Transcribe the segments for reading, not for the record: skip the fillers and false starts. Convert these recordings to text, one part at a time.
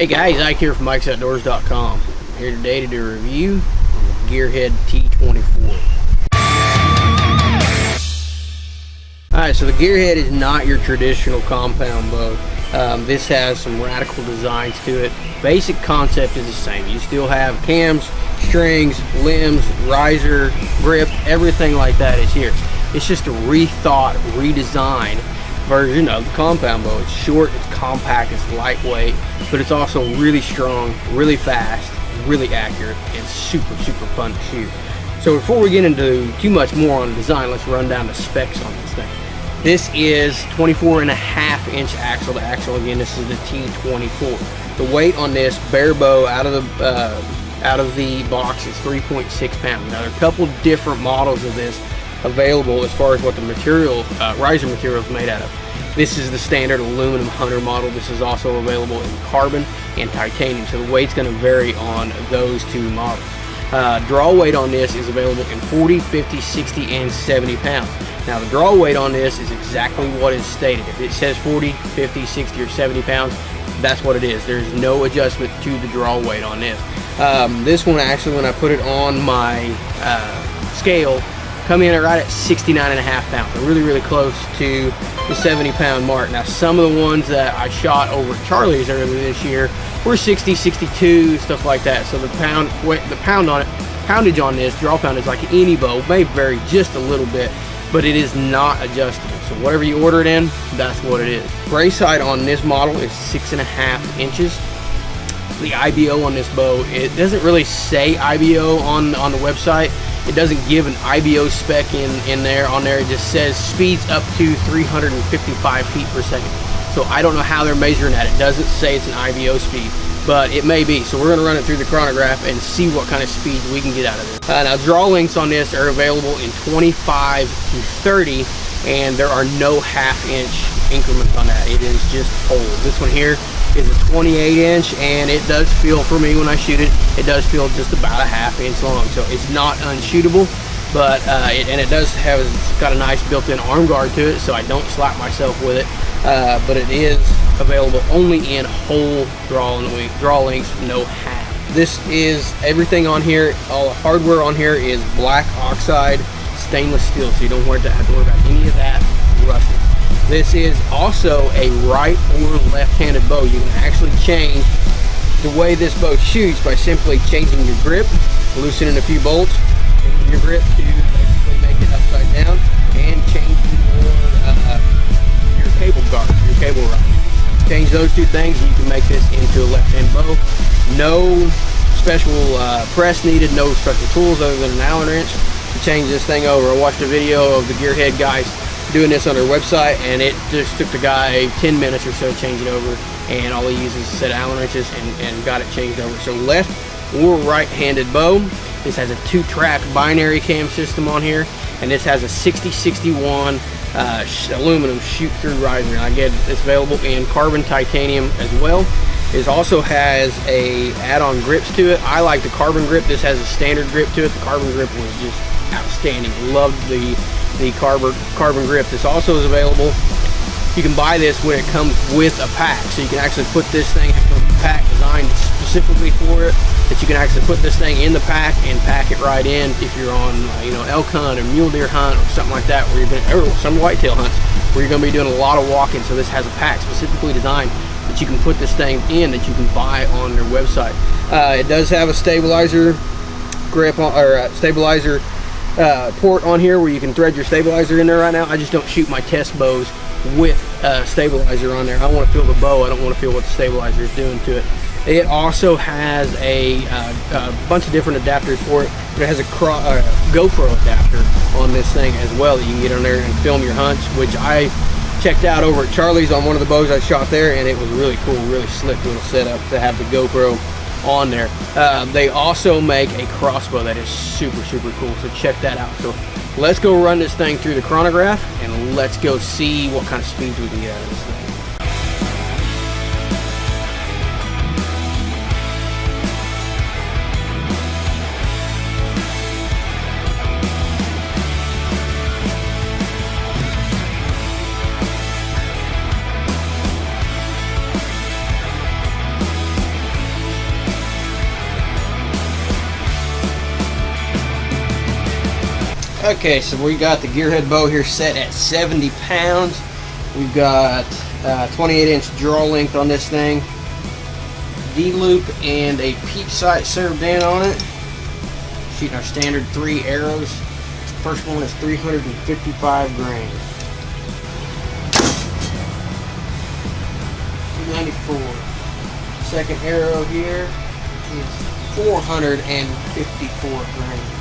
Hey guys, Ike here from Mike'sOutdoors.com. Here today to do a review on the Gearhead T24. Alright, so the Gearhead is not your traditional compound bow. This has some radical designs to it. Basic concept is the same. You still have cams, strings, limbs, riser, grip, everything like that is here. It's just a rethought, redesigned version of the compound bow. It's short, it's compact, it's lightweight, but it's also really strong, really fast, really accurate, and super fun to shoot. So before we get into too much more on the design, let's run down the specs on this thing. This is 24.5-inch axle to axle. Again, this is the T24. The weight on this bare bow out of the box is 3.6 pounds. Now there are a couple different models of this available as far as what the material, riser material is made out of. This is the standard aluminum hunter model. This is also available in carbon and titanium, so the weight's going to vary on those two models. Draw weight on this is available in 40, 50, 60, and 70 pounds. Now the draw weight on this is exactly what is stated. If it says 40, 50, 60, or 70 pounds, that's what it is. There's no adjustment to the draw weight on this. This one actually, when I put it on my scale, come in right at 69.5 pounds. So really close to the 70-pound mark. Now some of the ones that I shot over at Charlie's earlier this year were 60, 62, stuff like that. So the poundage on this, draw poundage, like any bow, may vary just a little bit, but it is not adjustable. So whatever you order it in, that's what it is. Brace height on this model is 6.5 inches. The IBO on this bow, it doesn't really say IBO on the website. It doesn't give an IBO spec in there. On there it just says speeds up to 355 feet per second. So I don't know how they're measuring that. It doesn't say it's an IBO speed, but it may be. So we're going to run it through the chronograph and see what kind of speed we can get out of this. Now draw lengths on this are available in 25 to 30, and there are no half-inch increments on that. It is just whole. This one here is a 28-inch, and it does feel, for me when I shoot it, it does feel just about a ½ inch long. So it's not unshootable, but it does have, it's got a nice built-in arm guard to it, so I don't slap myself with it. But it is available only in whole draw lengths, no half. This is everything on here. All the hardware on here is black oxide stainless steel, so you don't have to worry about any of that rusting. This is also a right or left-handed bow. You can actually change the way this bow shoots by simply changing your grip, loosening a few bolts, changing your grip to basically make it upside down, and changing your cable guard, your cable rod. Change those two things and you can make this into a left-hand bow. No special press needed, no special tools other than an Allen wrench to change this thing over. I watched a video of the Gearhead guys doing this on their website, and it just took the guy 10 minutes or so to change it over, and all he uses is a set of Allen wrenches and got it changed over. So left or right-handed bow. This has a 2-track binary cam system on here, and this has a 6061 aluminum shoot-through riser. And again, it's available in carbon titanium as well. It also has a add-on grips to it. I like the carbon grip. This has a standard grip to it. The carbon grip was just outstanding. Loved the carbon grip. This also is available. You can buy this when it comes with a pack, so you can actually put this thing in a pack designed specifically for it, that you can actually put this thing in the pack and pack it right in if you're on elk hunt or mule deer hunt or something like that, where you're going, or some whitetail hunts where you're going to be doing a lot of walking. So this has a pack specifically designed that you can put this thing in, that you can buy on their website. It does have a stabilizer grip on, or stabilizer port on here where you can thread your stabilizer in there. Right now I just don't shoot my test bows with stabilizer on there. I want to feel the bow. I don't want to feel what the stabilizer is doing to it. It also has a bunch of different adapters for it, but it has a GoPro adapter on this thing as well that you can get on there and film your hunts, which I checked out over at Charlie's on one of the bows I shot there, and it was really cool, really slick little setup to have the GoPro on there. They also make a crossbow that is super cool, so check that out. So let's go run this thing through the chronograph and let's go see what kind of speeds we can get out of this thing. Okay, so we got the Gearhead bow here set at 70 pounds. We've got 28-inch draw length on this thing, D-loop, and a peep sight served in on it. Shooting our standard 3 arrows. First one is 355 grains. 294. Second arrow here is 454 grains.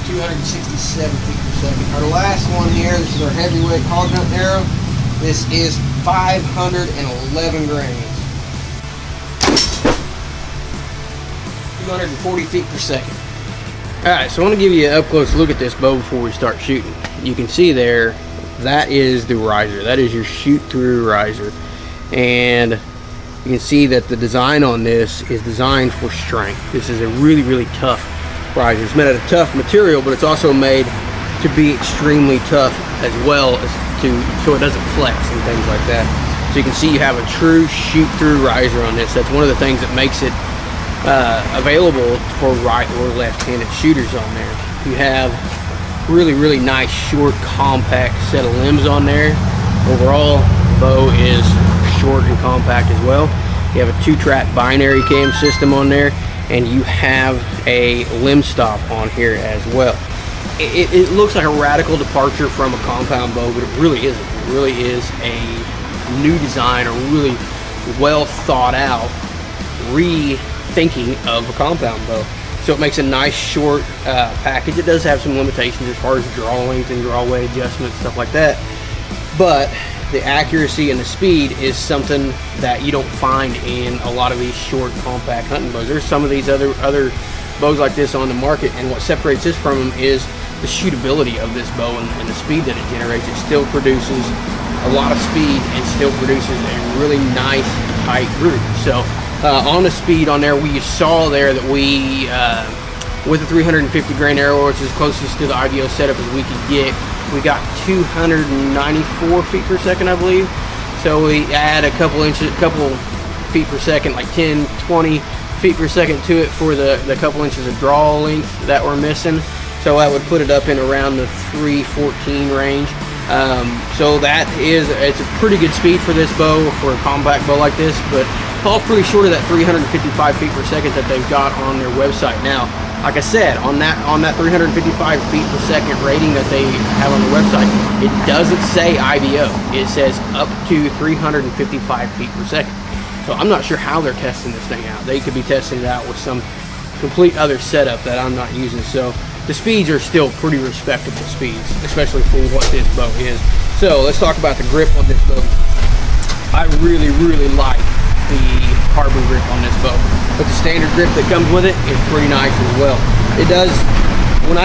267 feet per second. Our last one here, this is our heavyweight hog hunt arrow. This is 511 grains. 240 feet per second. Alright, so I want to give you an up close look at this bow before we start shooting. You can see there, that is the riser. That is your shoot through riser. And you can see that the design on this is designed for strength. This is a really, really tough riser. It's made out of tough material, but it's also made to be extremely tough as well as so it doesn't flex and things like that. So you can see you have a true shoot through riser on this. That's one of the things that makes it available for right or left-handed shooters on there. You have really, really nice short compact set of limbs on there. Overall, the bow is short and compact as well. You have a 2-track binary cam system on there, and you have a limb stop on here as well. It looks like a radical departure from a compound bow, but it really isn't. It really is a new design, a really well thought out rethinking of a compound bow. So it makes a nice short package. It does have some limitations as far as draw length and draw weight adjustments, stuff like that. But the accuracy and the speed is something that you don't find in a lot of these short compact hunting bows. There's some of these other bows like this on the market, and what separates this from them is the shootability of this bow and the speed that it generates. It still produces a lot of speed and still produces a really nice tight group. So on the speed on there, we saw there that we with the 350 grain arrow, which is closest to the ideal setup as we could get, we got 294 feet per second, I believe. So we add a couple feet per second, like 10, 20 feet per second to it for the couple inches of draw length that we're missing. So that would put it up in around the 314 range. So it's a pretty good speed for this bow, for a compact bow like this, but falls pretty short of that 355 feet per second that they've got on their website now. Like I said, on that 355 feet per second rating that they have on the website, it doesn't say IBO. It says up to 355 feet per second. So I'm not sure how they're testing this thing out. They could be testing it out with some complete other setup that I'm not using. So the speeds are still pretty respectable speeds, especially for what this bow is. So let's talk about the grip on this bow. I really, really like the carbon grip on this bow, but the standard grip that comes with it is pretty nice as well. It does, when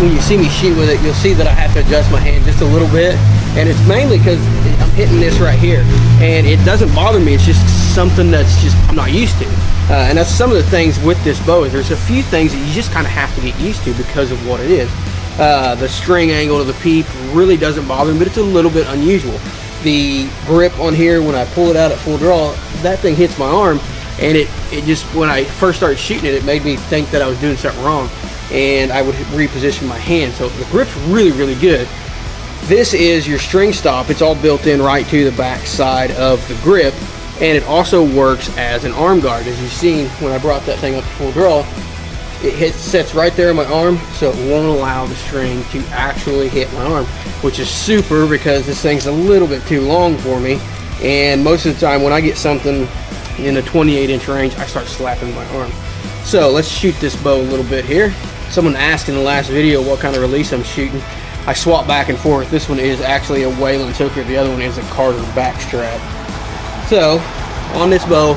you see me shoot with it, you'll see that I have to adjust my hand just a little bit, and it's mainly because I'm hitting this right here, and it doesn't bother me. It's just something that's just I'm not used to, and that's some of the things with this bow. Is there's a few things that you just kind of have to get used to because of what it is. The string angle to the peep really doesn't bother me, but it's a little bit unusual. The grip on here, when I pull it out at full draw, that thing hits my arm, and it just, when I first started shooting it, it made me think that I was doing something wrong, and I would reposition my hand. So the grip's really, really good. This is your string stop. It's all built in right to the back side of the grip, and it also works as an arm guard. As you've seen, when I brought that thing up to full draw, it sets right there in my arm, so it won't allow the string to actually hit my arm, which is super because this thing's a little bit too long for me, and most of the time when I get something in the 28-inch range, I start slapping my arm. So let's shoot this bow a little bit here. Someone asked in the last video what kind of release I'm shooting. I swap back and forth. This one is actually a Wayland's hooker, the other one is a Carter backstrap. So on this bow,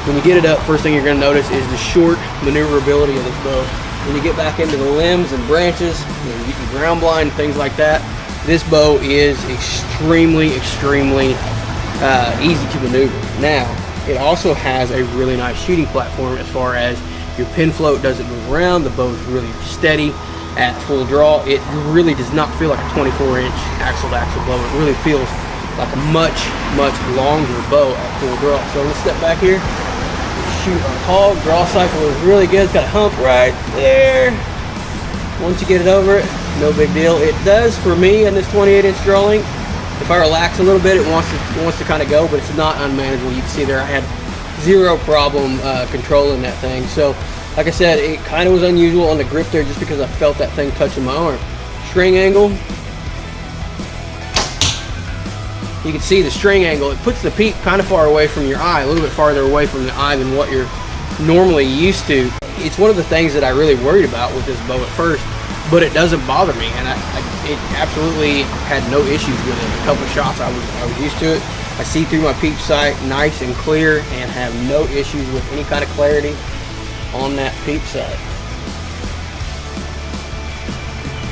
when you get it up, first thing you're going to notice is the short maneuverability of this bow. When you get back into the limbs and branches, you get your ground blind, things like that, this bow is extremely, extremely easy to maneuver. Now, it also has a really nice shooting platform as far as your pin float doesn't move around. The bow is really steady at full draw. It really does not feel like a 24-inch axle-to-axle bow. It really feels like a much, much longer bow at full draw. So let's step back here, shoot a hog. Draw cycle is really good. It's got a hump right there. Once you get it over it, no big deal. It does for me in this 28-inch draw length. If I relax a little bit, it wants to kind of go, but it's not unmanageable. You can see there I had zero problem controlling that thing. So like I said, it kind of was unusual on the grip there just because I felt that thing touching my arm. String angle, you can see the string angle. It puts the peep kind of far away from your eye, a little bit farther away from the eye than what you're normally used to. It's one of the things that I really worried about with this bow at first, but it doesn't bother me, and it absolutely had no issues with it. A couple of shots, I was used to it. I see through my peep sight nice and clear and have no issues with any kind of clarity on that peep sight.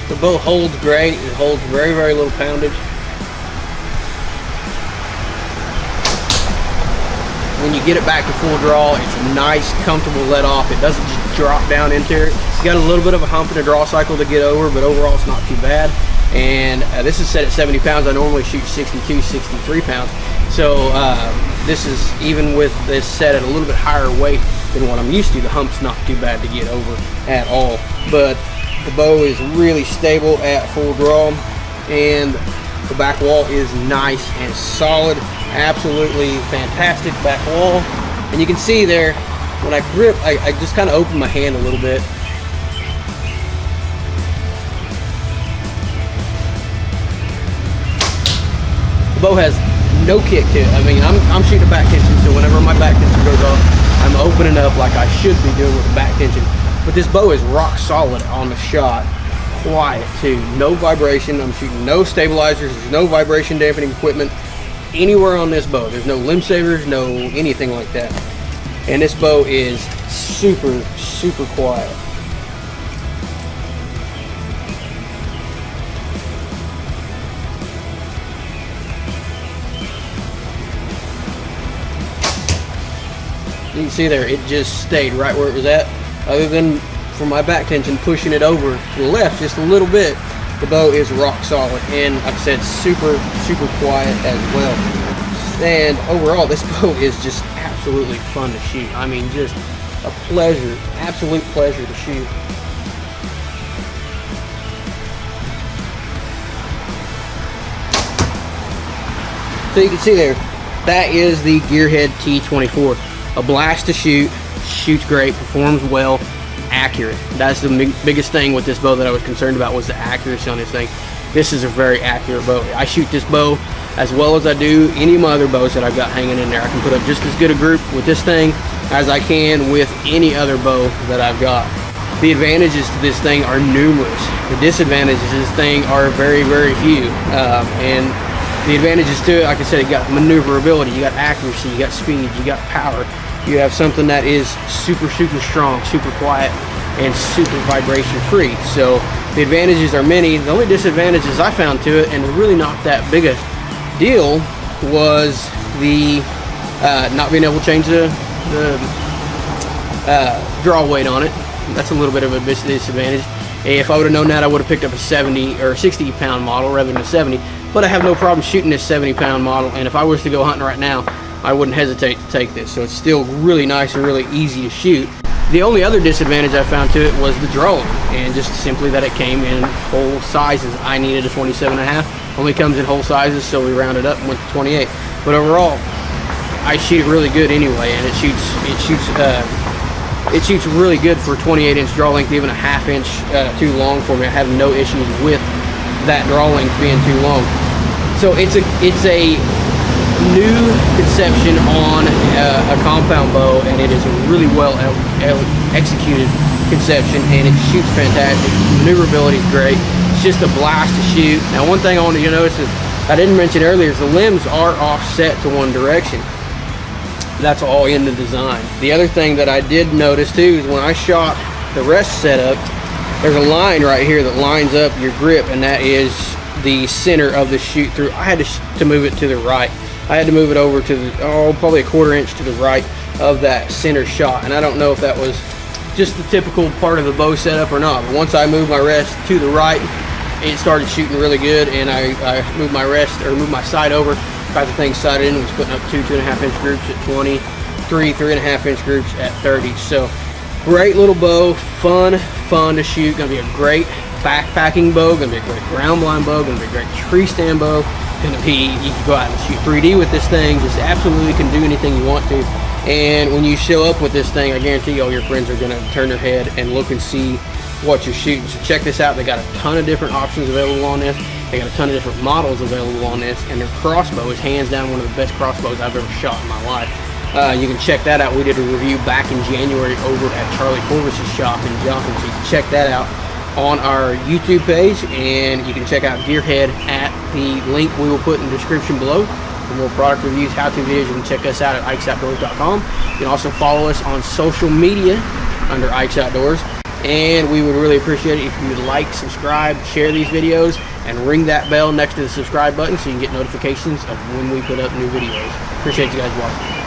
The bow holds great. It holds very, very little poundage. When you get it back to full draw, it's a nice, comfortable let off. It doesn't just drop down into it. It's got a little bit of a hump in the draw cycle to get over, but overall it's not too bad. And this is set at 70 pounds. I normally shoot 62, 63 pounds. So this is, even with this set at a little bit higher weight than what I'm used to, the hump's not too bad to get over at all. But the bow is really stable at full draw, and the back wall is nice and solid. Absolutely fantastic back wall. And you can see there, when I grip, I just kind of open my hand a little bit. The bow has no kick to it. I mean, I'm shooting a back tension, so whenever my back tension goes off, I'm opening up like I should be doing with the back tension. But this bow is rock solid on the shot. Quiet too, no vibration. I'm shooting no stabilizers, there's no vibration dampening equipment anywhere on this bow. There's no limb savers, no anything like that. And this bow is super, super quiet. You can see there, it just stayed right where it was at. Other than for my back tension pushing it over to the left just a little bit, the bow is rock solid, and like I said, super, super quiet as well. And overall, this bow is just absolutely fun to shoot. I mean, just a pleasure, absolute pleasure to shoot. So you can see there, that is the Gearhead T24. A blast to shoot, shoots great, performs well, accurate. That's the biggest thing with this bow that I was concerned about, was the accuracy on this thing. This is a very accurate bow. I shoot this bow as well as I do any of my other bows that I've got hanging in there. I can put up just as good a group with this thing as I can with any other bow that I've got. The advantages to this thing are numerous. The disadvantages to this thing are very, very few. And the advantages to it, like I said, you got maneuverability, you got accuracy, you got speed, you got power. You have something that is super, super strong, super quiet, and super vibration free. So the advantages are many. The only disadvantages I found to it, and really not that big a deal, was the not being able to change the draw weight on it. That's a little bit of a disadvantage. If I would have known that, I would have picked up a 70 or 60 pound model rather than a 70. But I have no problem shooting this 70 pound model, and if I was to go hunting right now, I wouldn't hesitate to take this. So it's still really nice and really easy to shoot. The only other disadvantage I found to it was the drawing, and just simply that it came in whole sizes. I needed a 27.5. Only comes in whole sizes, so we rounded up and went to 28. But overall, I shoot it really good anyway, and it shoots really good for 28-inch draw length, even a half-inch too long for me. I have no issues with that draw length being too long. So it's a new conception on a compound bow, and it is a really well executed conception, and it shoots fantastic. Maneuverability is great. It's just a blast to shoot. Now, one thing I want you to notice is, I didn't mention earlier, is the limbs are offset to one direction. That's all in the design. The other thing that I did notice too is when I shot the rest setup, there's a line right here that lines up your grip, and that is the center of the shoot through. I had to move it to the right. I had to move it over to the, probably a 1/4 inch to the right of that center shot, and I don't know if that was just the typical part of the bow setup or not, but once I moved my rest to the right, it started shooting really good, and I moved my rest, or moved my sight over, got the thing sighted in, was putting up 2.5 inch groups at 20, 3.5 inch groups at 30. So great little bow, fun to shoot. Gonna be a great backpacking bow, gonna be a great ground blind bow, gonna be a great tree stand bow. Gonna be, you can go out and shoot 3D with this thing. Just absolutely can do anything you want to. And when you show up with this thing, I guarantee all your friends are gonna turn their head and look and see what you're shooting. So check this out. They got a ton of different options available on this. They got a ton of different models available on this, and their crossbow is hands down one of the best crossbows I've ever shot in my life. You can check that out. We did a review back in January over at Charlie Corvus's shop in Johnson, so you can check that out on our YouTube page, and you can check out Gearhead at the link we will put in the description below. For more product reviews, how-to videos, you can check us out at ikesoutdoors.com. You can also follow us on social media under Ike's Outdoors, and we would really appreciate it if you would like, subscribe, share these videos, and ring that bell next to the subscribe button so you can get notifications of when we put up new videos. Appreciate you guys watching.